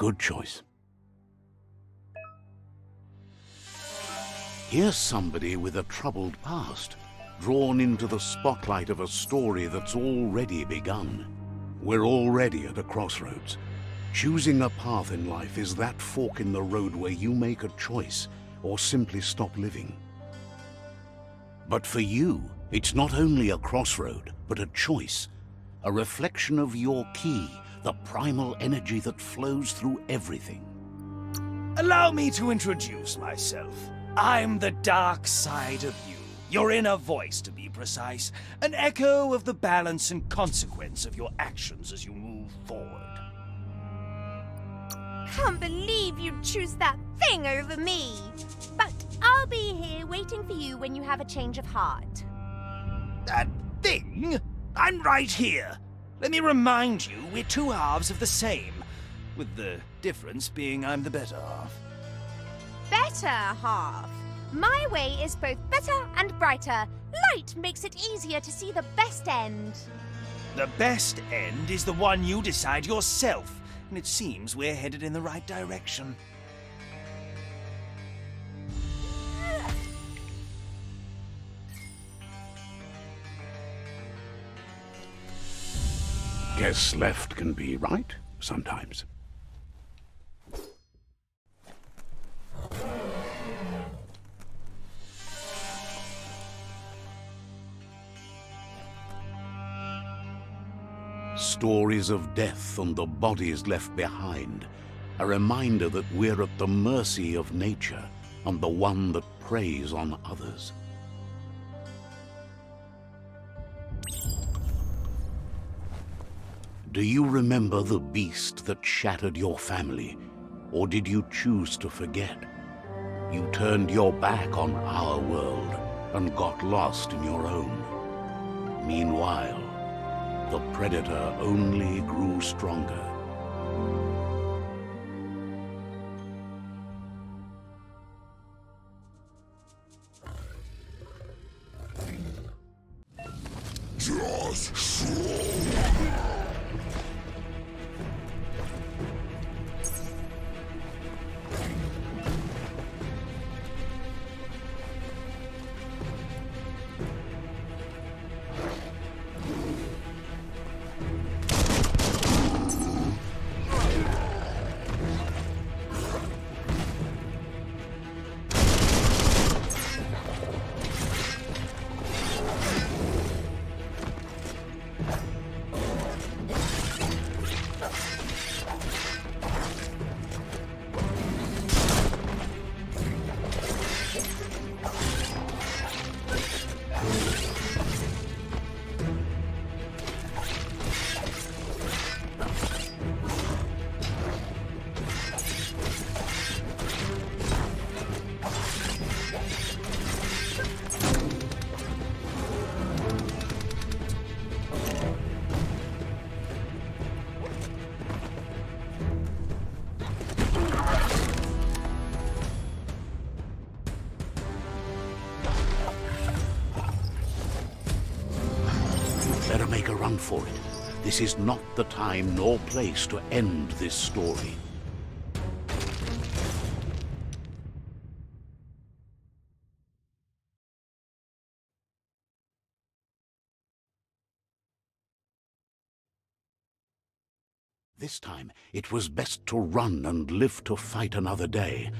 Good choice. Here's somebody with a troubled past, drawn into the spotlight of a story that's already begun. We're already at a crossroads. Choosing a path in life is that fork in the road where you make a choice or simply stop living. But for you, it's not only a crossroad, but a choice, a reflection of your ki, the primal energy that flows through everything. Allow me to introduce myself. I'm the dark side of you. Your inner voice, to be precise. An echo of the balance and consequence of your actions as you move forward. Can't believe you'd choose that thing over me. But I'll be here waiting for you when you have a change of heart. That thing? I'm right here. Let me remind you, we're two halves of the same, with the difference being I'm the better half. Better half. My way is both better and brighter. Light makes it easier to see the best end. The best end is the one you decide yourself, and it seems we're headed in the right direction. Guess left can be right sometimes. Stories of death and the bodies left behind, a reminder that we're at the mercy of nature and the one that preys on others. Do you remember the beast that shattered your family, or did you choose to forget? You turned your back on our world and got lost in your own. Meanwhile, the predator only grew stronger. Better make a run for it. This is not the time nor place to end this story. This time, it was best to run and live to fight another day.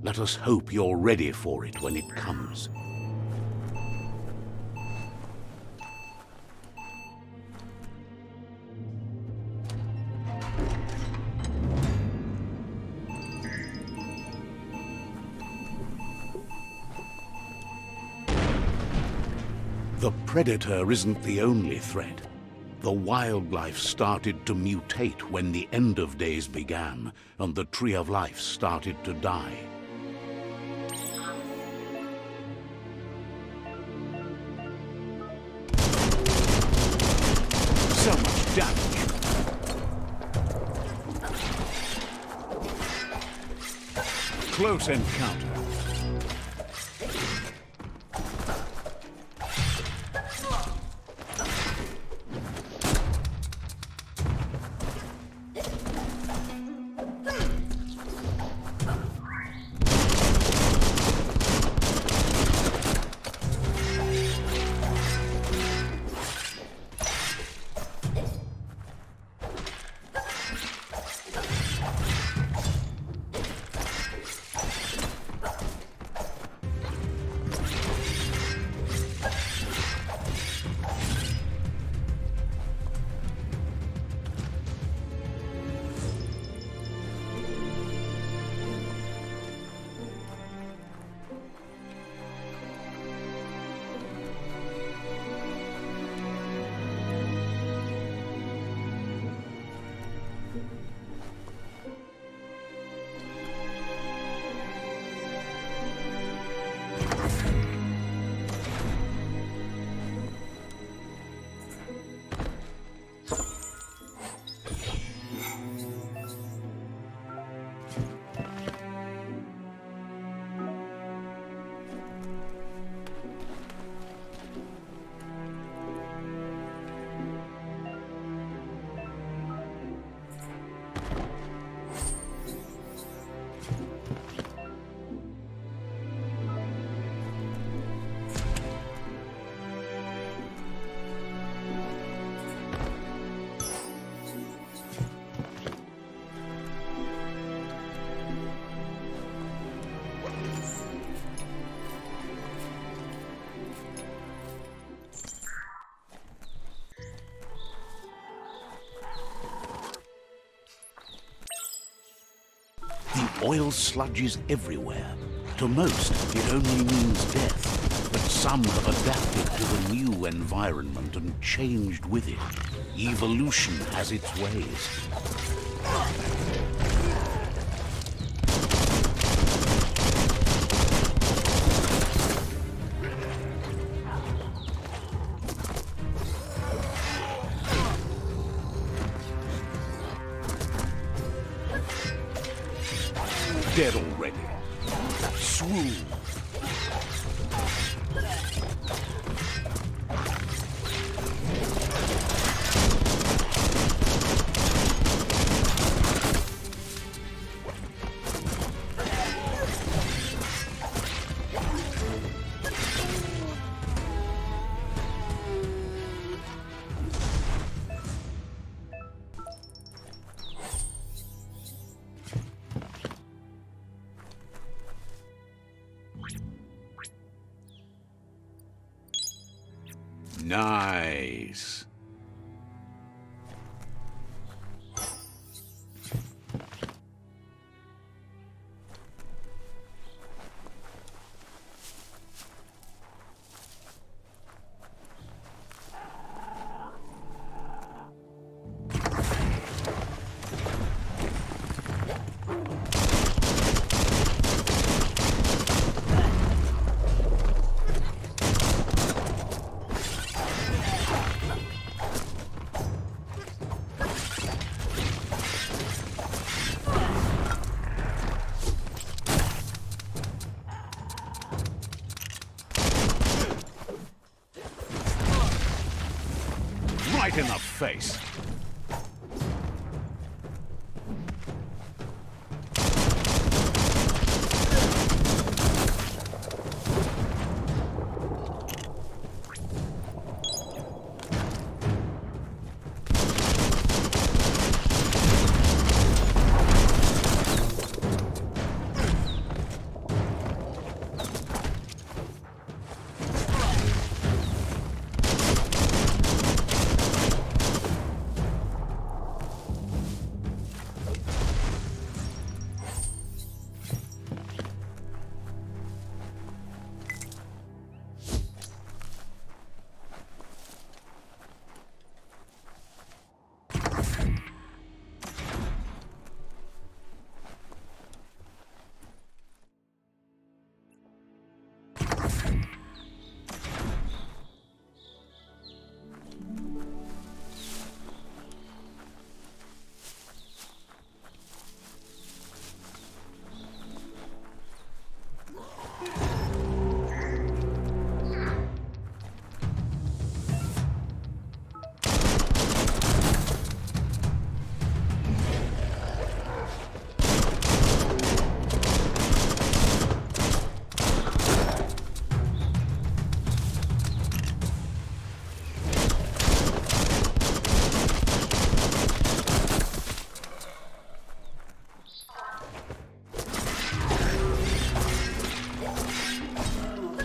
Let us hope you're ready for it when it comes. The predator isn't the only threat. The wildlife started to mutate when the end of days began, and the tree of life started to die. So much damage. Close encounter. Oil sludges everywhere. To most, it only means death. But some have adapted to the new environment and changed with it. Evolution has its ways. Dead already. Swoon. Nice. Right in the face.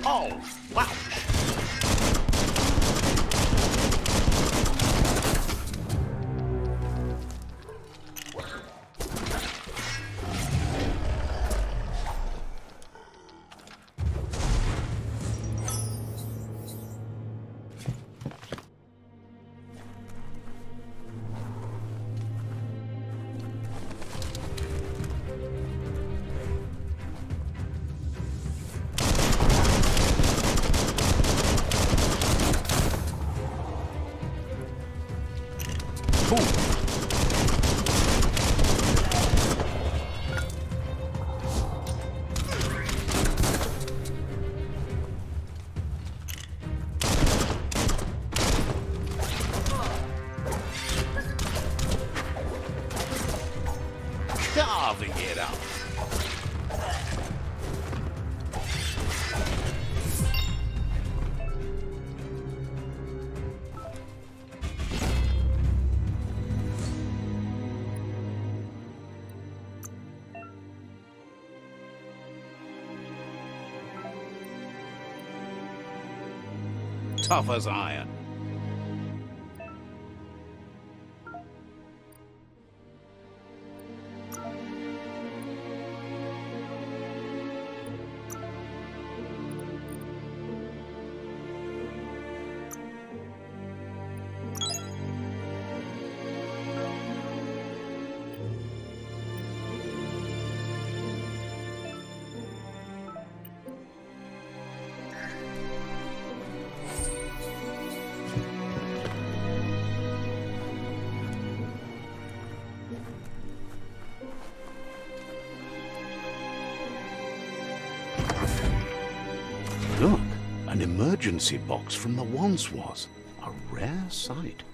Oh, wow. Carving it up. Tough as iron. Look, an emergency box from the once was. A rare sight.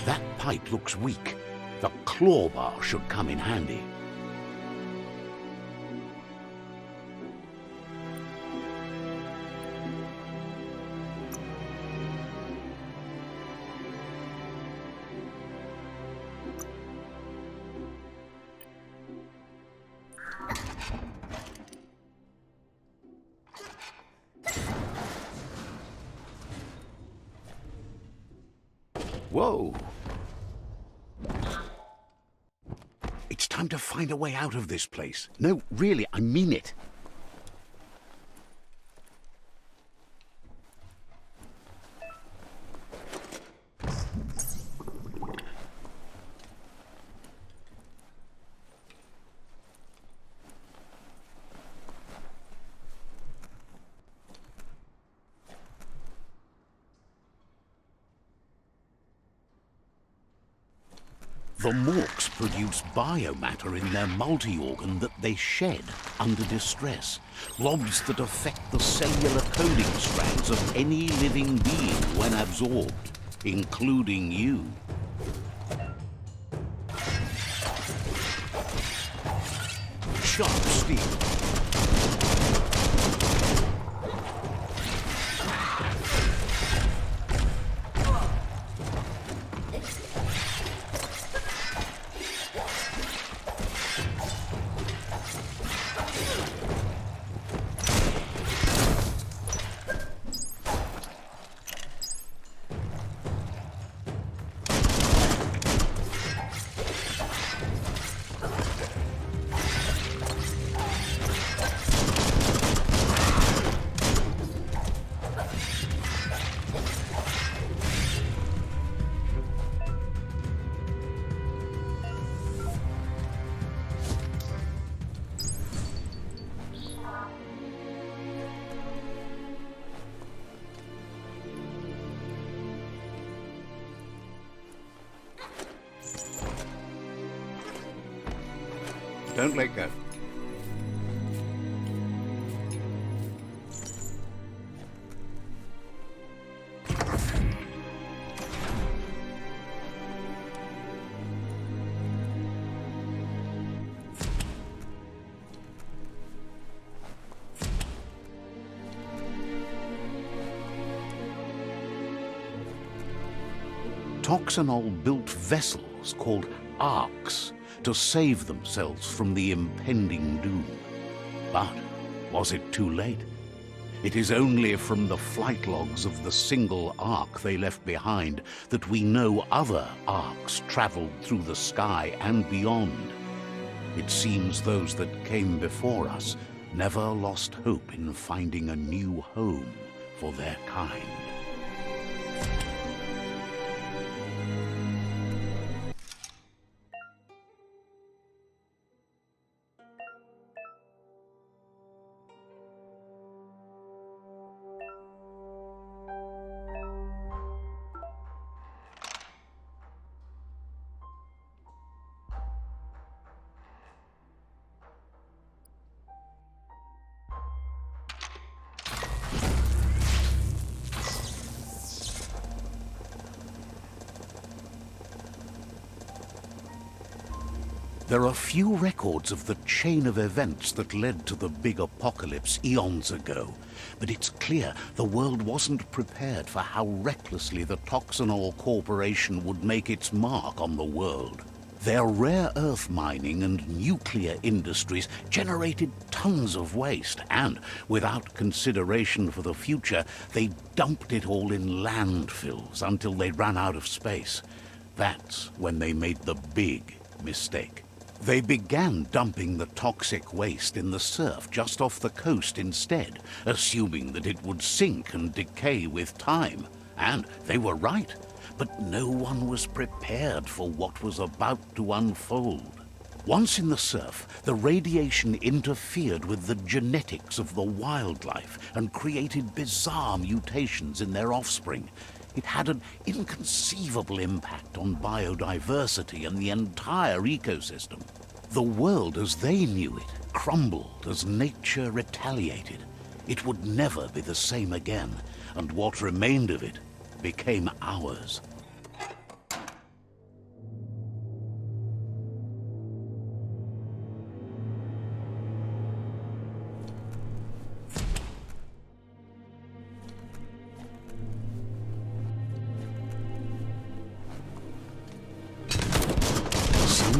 That pipe looks weak. The claw bar should come in handy. Whoa! It's time to find a way out of this place. No, really, I mean it. The morks produce biomatter in their multi-organ that they shed under distress, rods that affect the cellular coding strands of any living being when absorbed, including you. Sharp steel. Don't let go. Toxanol built vessels called arcs to save themselves from the impending doom. But was it too late? It is only from the flight logs of the single arc they left behind that we know other arcs traveled through the sky and beyond. It seems those that came before us never lost hope in finding a new home for their kind. There are few records of the chain of events that led to the big apocalypse eons ago, but it's clear the world wasn't prepared for how recklessly the Toxanol Corporation would make its mark on the world. Their rare earth mining and nuclear industries generated tons of waste, and without consideration for the future, they dumped it all in landfills until they ran out of space. That's when they made the big mistake. They began dumping the toxic waste in the surf just off the coast instead, assuming that it would sink and decay with time. And they were right. but no one was prepared for what was about to unfold. Once in the surf, the radiation interfered with the genetics of the wildlife and created bizarre mutations in their offspring. It had an inconceivable impact on biodiversity and the entire ecosystem. The world as they knew it crumbled as nature retaliated. It would never be the same again, and what remained of it became ours.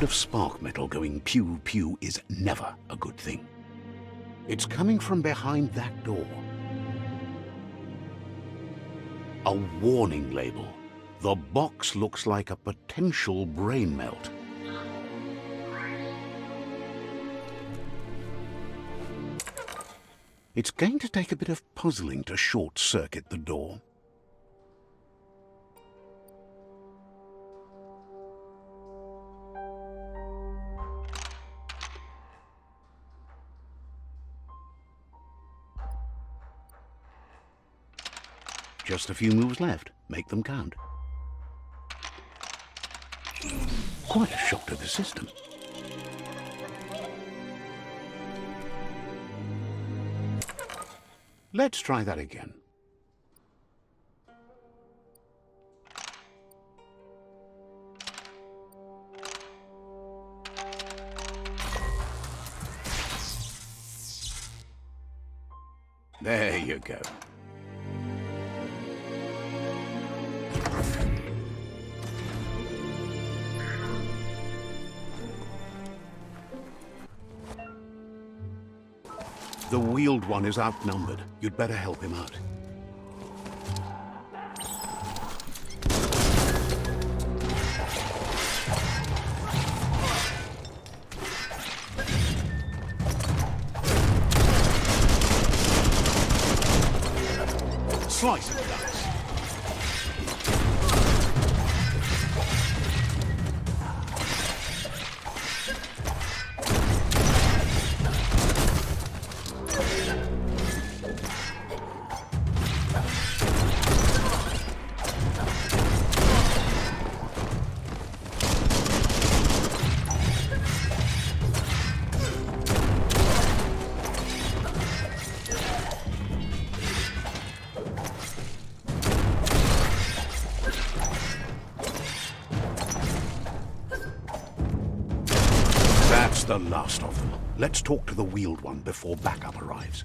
Of spark metal going pew-pew is never a good thing. It's coming from behind that door. A warning label. The box looks like a potential brain melt. It's going to take a bit of puzzling to short-circuit the door. Just a few moves left. Make them count. Quite a shock to the system. Let's try that again. There you go. The wheeled one is outnumbered. You'd better help him out. Slice and dice. That's the last of them. Let's talk to the wheeled one before backup arrives.